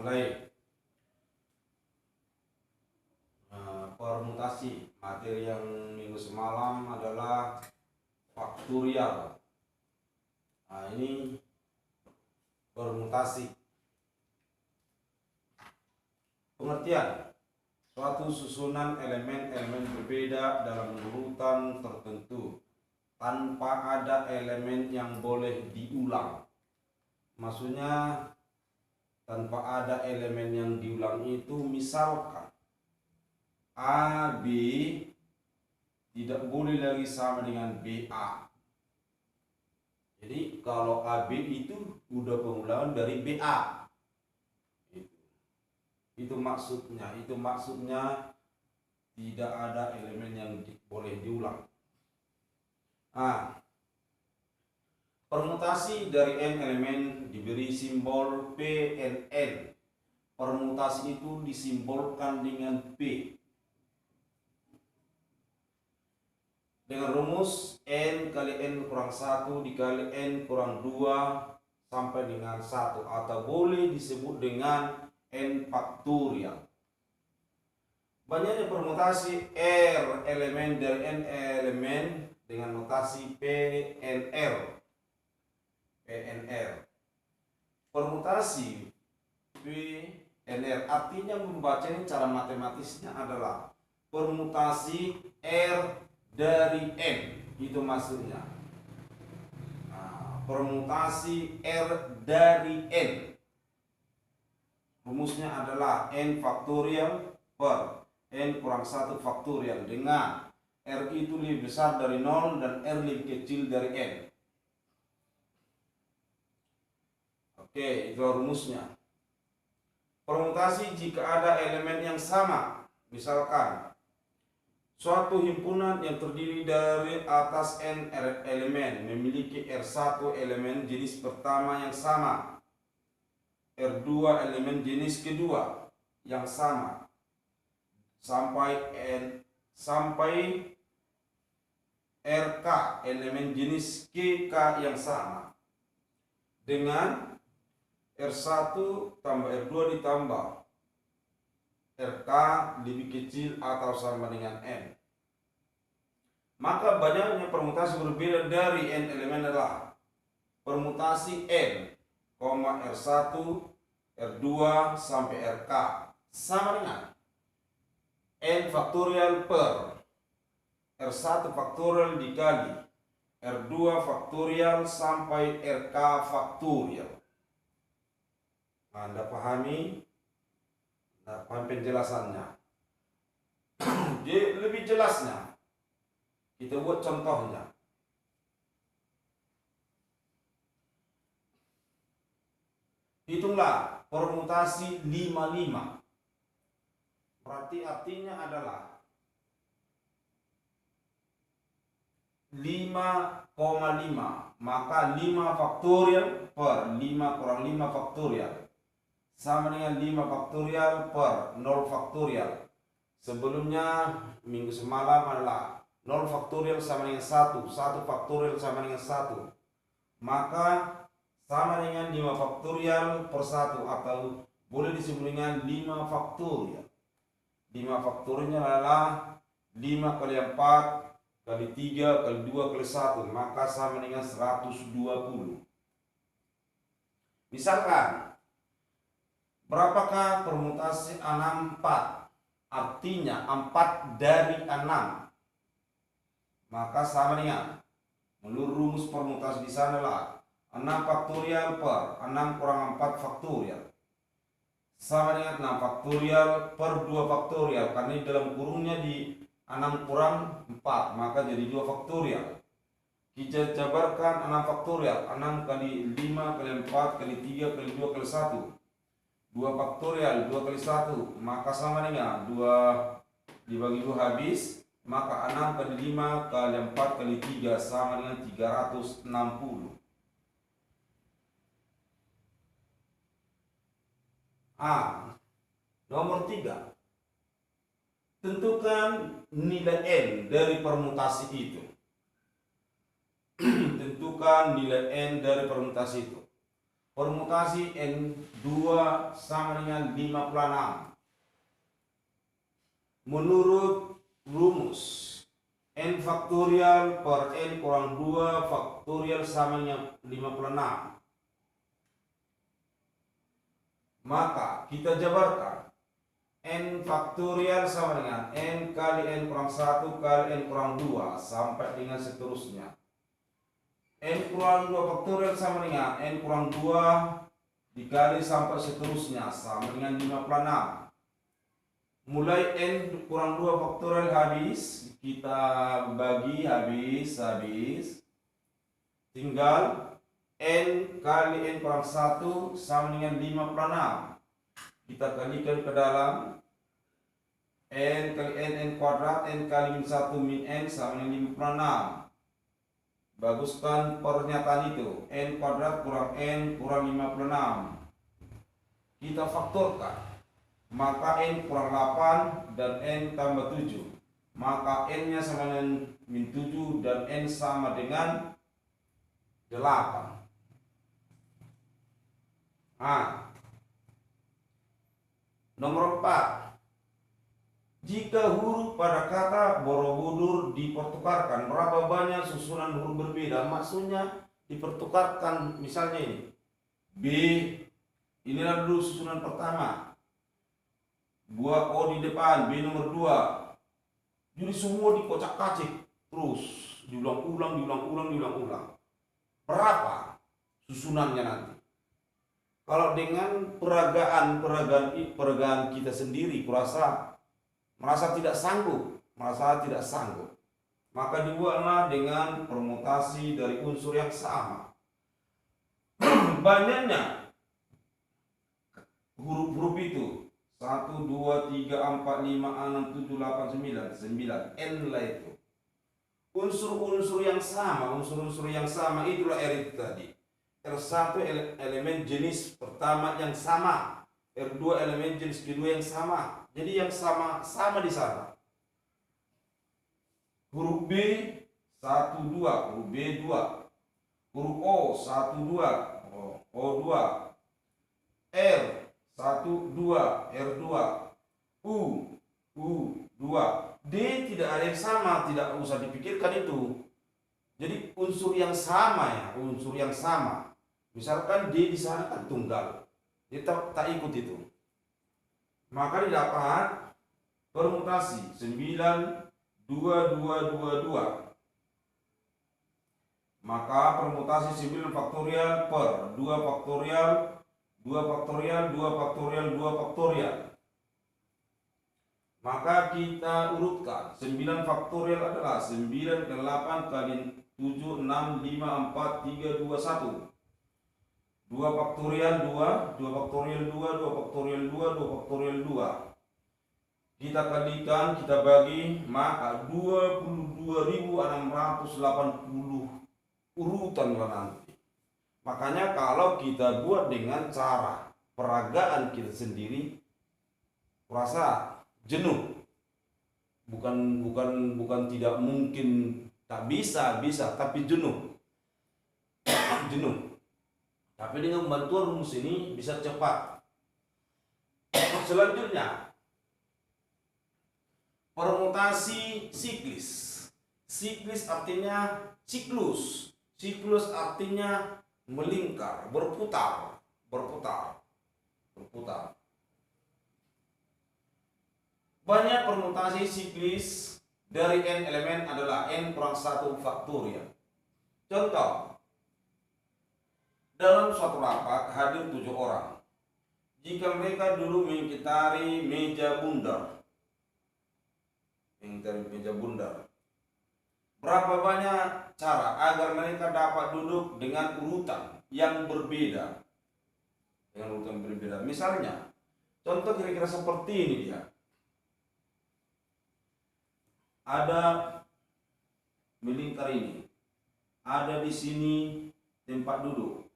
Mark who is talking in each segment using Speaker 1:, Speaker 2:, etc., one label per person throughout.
Speaker 1: mulai. Permutasi materi yang minggu semalam adalah faktorial. Nah, ini permutasi. Pengertian: suatu susunan elemen-elemen berbeda dalam urutan tertentu tanpa ada elemen yang boleh diulang. Maksudnya tanpa ada elemen yang diulang itu, misalkan AB tidak boleh lagi sama dengan BA. Jadi kalau AB itu udah pengulangan dari BA. Itu maksudnya. Itu maksudnya tidak ada elemen yang boleh diulang. Permutasi dari n elemen diberi simbol P, N, N. Permutasi itu disimbolkan dengan P. Dengan rumus N kali N kurang 1 dikali N kurang 2 sampai dengan 1. Atau boleh disebut dengan N faktorial. Banyaknya permutasi R elemen dari N elemen dengan notasi PNR. Permutasi PNR artinya membacanya cara matematisnya adalah permutasi R dari N, itu maksudnya. Permutasi R dari N, rumusnya adalah N faktorial per N kurang 1 faktorial, dengan R itu lebih besar dari 0 dan R lebih kecil dari N. Oke, itu rumusnya. Permutasi jika ada elemen yang sama, misalkan suatu himpunan yang terdiri dari atas N elemen memiliki R1 elemen jenis pertama yang sama, R2 elemen jenis kedua yang sama, sampai RK elemen jenis KK yang sama, dengan R1 tambah R2 ditambah RK lebih kecil atau sama dengan N. Maka banyaknya permutasi berbeda dari N elemen adalah permutasi N, R1, R2 sampai RK sama dengan N faktorial per R1 faktorial dikali R2 faktorial sampai RK faktorial. Anda pahami? Paham penjelasannya? Jadi lebih jelasnya kita buat contohnya. Hitunglah permutasi 55. Berarti artinya adalah 5,5. Maka 5 faktorial per 5 kurang 5 faktorial sama dengan 5 faktorial per 0 faktorial. Sebelumnya minggu semalam adalah 0 faktorial sama dengan 1, 1 faktorial sama dengan 1. Maka sama dengan 5 faktorial per 1, atau boleh disebut dengan 5 faktorial. 5 faktorialnya adalah 5 kali 4 kali 3 kali 2 kali 1, maka sama dengan 120. Misalkan, berapakah permutasi 64? Artinya 4 dari 6. Maka sama dengan, menurut rumus permutasi di sana adalah 6 faktorial per 6 kurang 4 faktorial sama dengan 6 faktorial per 2 faktorial, karena di dalam kurungnya di 6 kurang 4, maka jadi 2 faktorial. Kita jabarkan 6 faktorial, 6 kali 5 kali 4 kali 3 kali 2 kali 1, 2 faktorial 2 kali 1, maka sama dengan 2 dibagi 2 habis, maka 6 kali 5 kali 4 kali 3 sama dengan 360. Nomor 3. Tentukan nilai N dari permutasi itu. Tentukan nilai N dari permutasi itu. permutasi N2 sama dengan 56. Menurut rumus N faktorial per N kurang 2 faktorial sama dengan 56. Maka kita jabarkan N faktorial sama dengan N kali N kurang 1 kali N kurang 2 sampai dengan seterusnya. N kurang 2 faktorial sama dengan N kurang 2 dikali sampai seterusnya sama dengan 56. Mulai N kurang 2 faktorial habis, kita bagi habis. Tinggal N kali N kurang 1 sama dengan 56. Kita kalikan ke dalam N kali N kuadrat, N kali min 1 min N sama dengan 56. Baguskan pernyataan itu. N kuadrat kurang N kurang 56. Kita faktorkan. Maka N kurang 8 dan N tambah 7. Maka N nya sama dengan min 7 dan N sama dengan 8. Nomor 4. Jika huruf pada kata Borobudur dipertukarkan, berapa banyak susunan huruf berbeda? Maksudnya dipertukarkan, misalnya ini B, inilah dulu susunan pertama, buat O di depan, B nomor 2. Jadi semua dikocak-kacik terus, diulang-ulang. Berapa susunannya nanti? Kalau dengan peragaan kita sendiri merasa tidak sanggup, maka dibuatlah dengan permutasi dari unsur yang sama. Banyaknya huruf-huruf itu 1, 2, 3, 4, 5, 6, 7, 8, 9 N lah itu. Unsur-unsur yang sama itulah R itu tadi. R1 elemen jenis pertama yang sama, R2 elemen jenis kedua yang sama. Jadi yang sama di sana. Huruf B 1, 2, huruf B 2. Huruf O 1, 2, O 2. R 1, 2, R2. U 2. D tidak ada yang sama, tidak usah dipikirkan itu. Jadi unsur yang sama. Misalkan D di sana kan tunggal, dia tak ikut itu. Maka didapat permutasi 9, 2, 2, 2, 2. Maka permutasi 9 faktorial per 2 faktorial, 2 faktorial, 2 faktorial, 2 faktorial. Maka kita urutkan 9 faktorial adalah 9 ke 8 kali 7, 6, 5, 4, 3, 2, 1. 2 faktorial 2, 2 faktorial 2, 2 faktorial 2, 2 faktorial 2. Kita kalikan, kita bagi, maka 22.680 urutan nanti. Makanya kalau kita buat dengan cara peragaan kita sendiri, rasa jenuh. Bukan tidak mungkin, tak bisa, tapi jenuh. Tapi dengan bantuan rumus ini bisa cepat. Selanjutnya, permutasi siklis. Siklis artinya siklus. Siklus artinya melingkar, berputar. Banyak permutasi siklis dari N elemen adalah N kurang 1 faktorial. Contoh, dalam suatu rapat hadir 7 orang. Jika mereka dulu mengitari meja bundar, berapa banyak cara agar mereka dapat duduk dengan urutan yang berbeda? Misalnya, contoh kira-kira seperti ini dia. Ada melingkar ini. Ada di sini tempat duduk.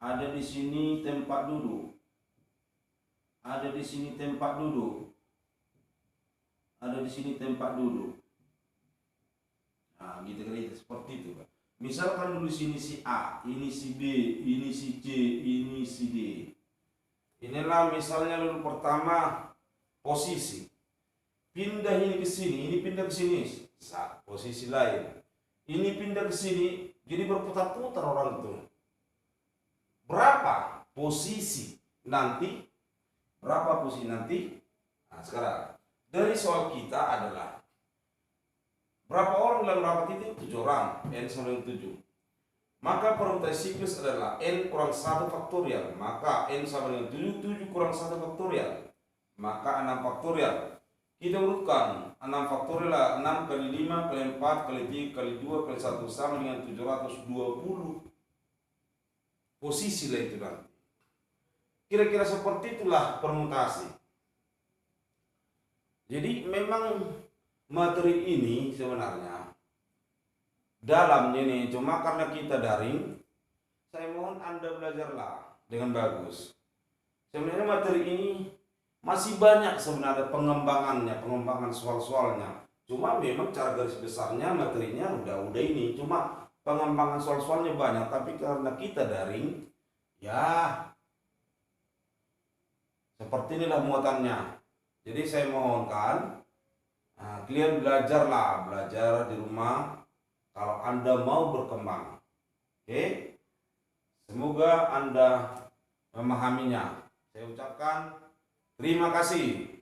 Speaker 1: Ada di sini tempat duduk. Ada di sini tempat duduk. Ada di sini tempat duduk. Nah, gitu seperti itu, Pak. Misalkan dulu sini si A, ini si B, ini si C, ini si D. Inilah misalnya dulu pertama posisi. Pindah ini ke sini, ini pindah ke sini, posisi lain. Ini pindah ke sini, jadi berputar-putar orang itu. Berapa posisi nanti? Berapa posisi nanti? Nah, sekarang dari soal kita adalah berapa orang dalam berapa titik? 7 orang, N sama dengan 7. Maka permutasi siklus adalah N kurang 1 faktorial. Maka N sama dengan 7, 7 kurang 1 faktorial. Maka 6 faktorial. Kita urutkan 6 faktorial 6 kali 5 kali 4 kali 3 kali 2 kali 1 sama dengan 720. Posisi lah itu nanti. Kira-kira seperti itulah permutasi. Jadi memang materi ini sebenarnya dalamnya nih, cuma karena kita daring, saya mohon Anda belajarlah dengan bagus. Sebenarnya materi ini masih banyak sebenarnya pengembangan soal-soalnya. Cuma memang cara garis besarnya materinya udah ini, cuma pengembangan soal-soalnya banyak, tapi karena kita daring, ya seperti inilah muatannya. Jadi saya mohonkan kalian belajar di rumah kalau Anda mau berkembang. Oke? Semoga Anda memahaminya. Saya ucapkan terima kasih.